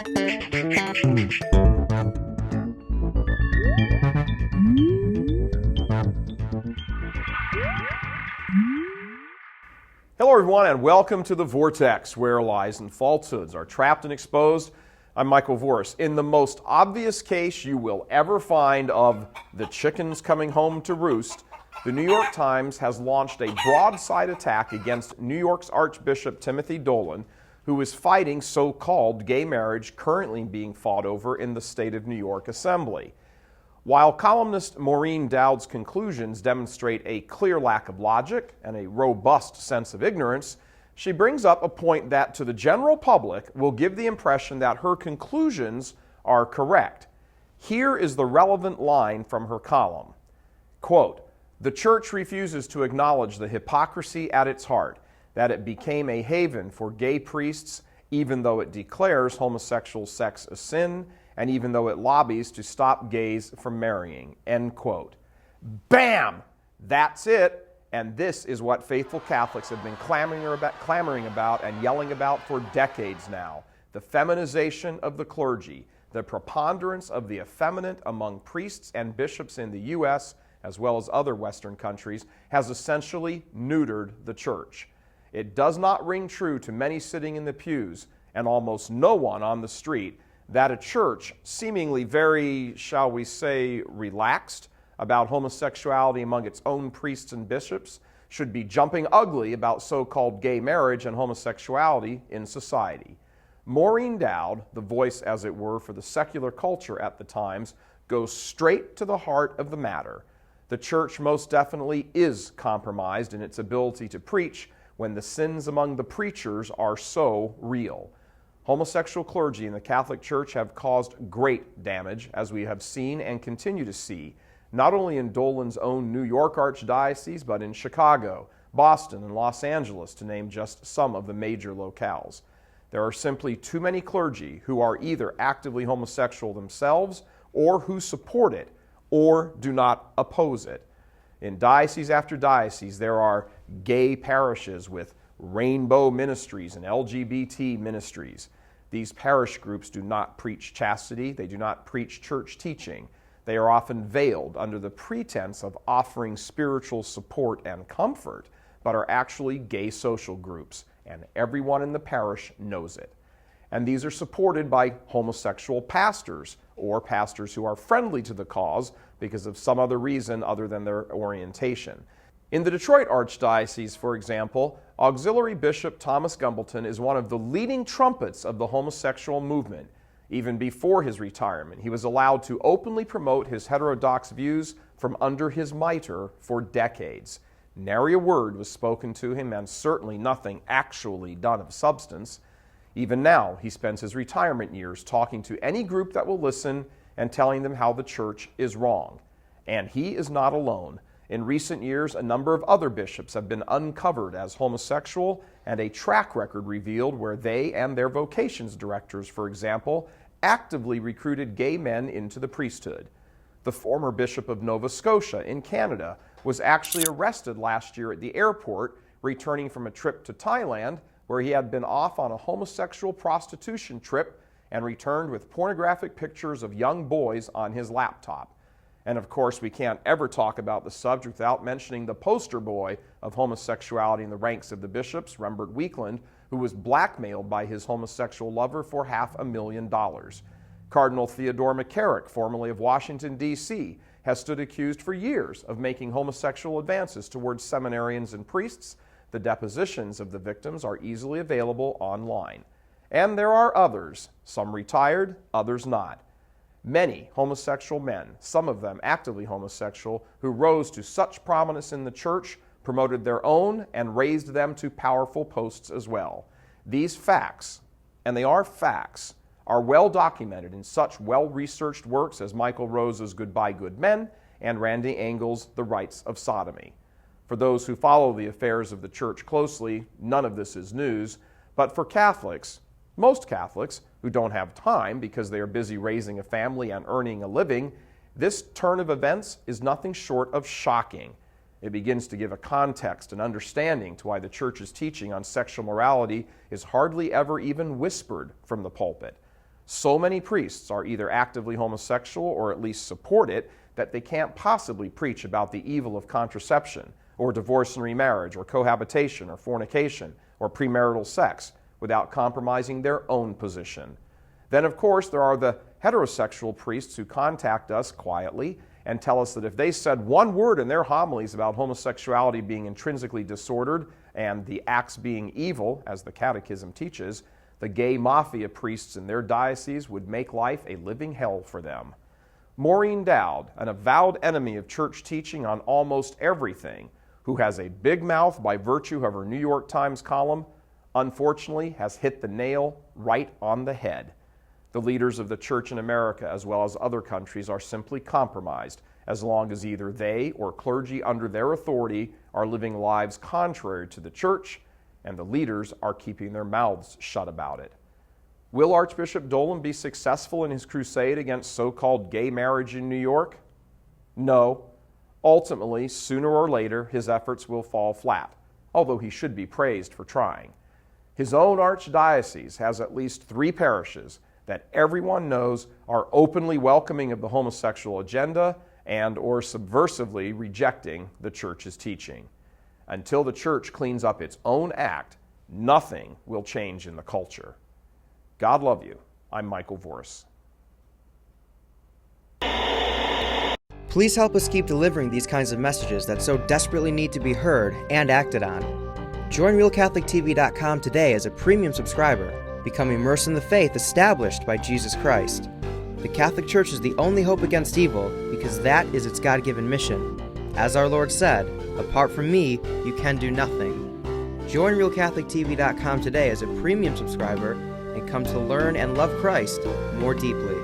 Hello everyone and welcome to The Vortex, where lies and falsehoods are trapped and exposed. I'm Michael Voris. In the most obvious case you will ever find of the chickens coming home to roost, the New York Times has launched a broadside attack against New York's Archbishop Timothy Dolan, who is fighting so-called gay marriage currently being fought over in the state of New York Assembly. While columnist Maureen Dowd's conclusions demonstrate a clear lack of logic and a robust sense of ignorance, she brings up a point that to the general public will give the impression that her conclusions are correct. Here is the relevant line from her column. Quote, "The church refuses to acknowledge the hypocrisy at its heart, that it became a haven for gay priests even though it declares homosexual sex a sin and even though it lobbies to stop gays from marrying." End quote. Bam! That's it. And this is what faithful Catholics have been clamoring about and yelling about for decades now. The feminization of the clergy, the preponderance of the effeminate among priests and bishops in the U.S., as well as other Western countries, has essentially neutered the church. It does not ring true to many sitting in the pews and almost no one on the street that a church seemingly very, shall we say, relaxed about homosexuality among its own priests and bishops should be jumping ugly about so-called gay marriage and homosexuality in society. Maureen Dowd, the voice, as it were, for the secular culture at the Times, goes straight to the heart of the matter. The church most definitely is compromised in its ability to preach when the sins among the preachers are so real. Homosexual clergy in the Catholic Church have caused great damage, as we have seen and continue to see, not only in Dolan's own New York Archdiocese, but in Chicago, Boston, and Los Angeles, to name just some of the major locales. There are simply too many clergy who are either actively homosexual themselves, or who support it, or do not oppose it. In diocese after diocese, there are gay parishes with rainbow ministries and LGBT ministries. These parish groups do not preach chastity, they do not preach church teaching. They are often veiled under the pretense of offering spiritual support and comfort, but are actually gay social groups, and everyone in the parish knows it. And these are supported by homosexual pastors, or pastors who are friendly to the cause because of some other reason other than their orientation. In the Detroit Archdiocese, for example, Auxiliary Bishop Thomas Gumbleton is one of the leading trumpets of the homosexual movement. Even before his retirement, he was allowed to openly promote his heterodox views from under his mitre for decades. Nary a word was spoken to him, and certainly nothing actually done of substance. Even now, he spends his retirement years talking to any group that will listen and telling them how the church is wrong. And he is not alone. In recent years, a number of other bishops have been uncovered as homosexual, and a track record revealed where they and their vocations directors, for example, actively recruited gay men into the priesthood. The former Bishop of Nova Scotia in Canada was actually arrested last year at the airport, returning from a trip to Thailand, where he had been off on a homosexual prostitution trip and returned with pornographic pictures of young boys on his laptop. And of course, we can't ever talk about the subject without mentioning the poster boy of homosexuality in the ranks of the bishops, Rembert Weekland, who was blackmailed by his homosexual lover for $500,000. Cardinal Theodore McCarrick, formerly of Washington, D.C., has stood accused for years of making homosexual advances towards seminarians and priests. The depositions of the victims are easily available online. And there are others, some retired, others not. Many homosexual men, some of them actively homosexual, who rose to such prominence in the church, promoted their own and raised them to powerful posts as well. These facts, and they are facts, are well documented in such well-researched works as Michael Rose's Goodbye Good Men and Randy Engel's The Rights of Sodomy. For those who follow the affairs of the church closely, none of this is news, but for Catholics, most Catholics, who don't have time because they are busy raising a family and earning a living, this turn of events is nothing short of shocking. It begins to give a context and understanding to why the Church's teaching on sexual morality is hardly ever even whispered from the pulpit. So many priests are either actively homosexual or at least support it that they can't possibly preach about the evil of contraception or divorce and remarriage or cohabitation or fornication or premarital sex without compromising their own position. Then, of course, there are the heterosexual priests who contact us quietly and tell us that if they said one word in their homilies about homosexuality being intrinsically disordered and the acts being evil, as the Catechism teaches, the gay mafia priests in their diocese would make life a living hell for them. Maureen Dowd, an avowed enemy of church teaching on almost everything, who has a big mouth by virtue of her New York Times column, unfortunately has hit the nail right on the head. The leaders of the church in America, as well as other countries, are simply compromised as long as either they or clergy under their authority are living lives contrary to the church and the leaders are keeping their mouths shut about it. Will Archbishop Dolan be successful in his crusade against so-called gay marriage in New York? No. Ultimately, sooner or later, his efforts will fall flat, although he should be praised for trying. His own archdiocese has at least 3 parishes that everyone knows are openly welcoming of the homosexual agenda and or subversively rejecting the church's teaching. Until the church cleans up its own act, nothing will change in the culture. God love you. I'm Michael Voris. Please help us keep delivering these kinds of messages that so desperately need to be heard and acted on. Join RealCatholicTV.com today as a premium subscriber. Become immersed in the faith established by Jesus Christ. The Catholic Church is the only hope against evil because that is its God-given mission. As our Lord said, apart from me, you can do nothing. Join RealCatholicTV.com today as a premium subscriber and come to learn and love Christ more deeply.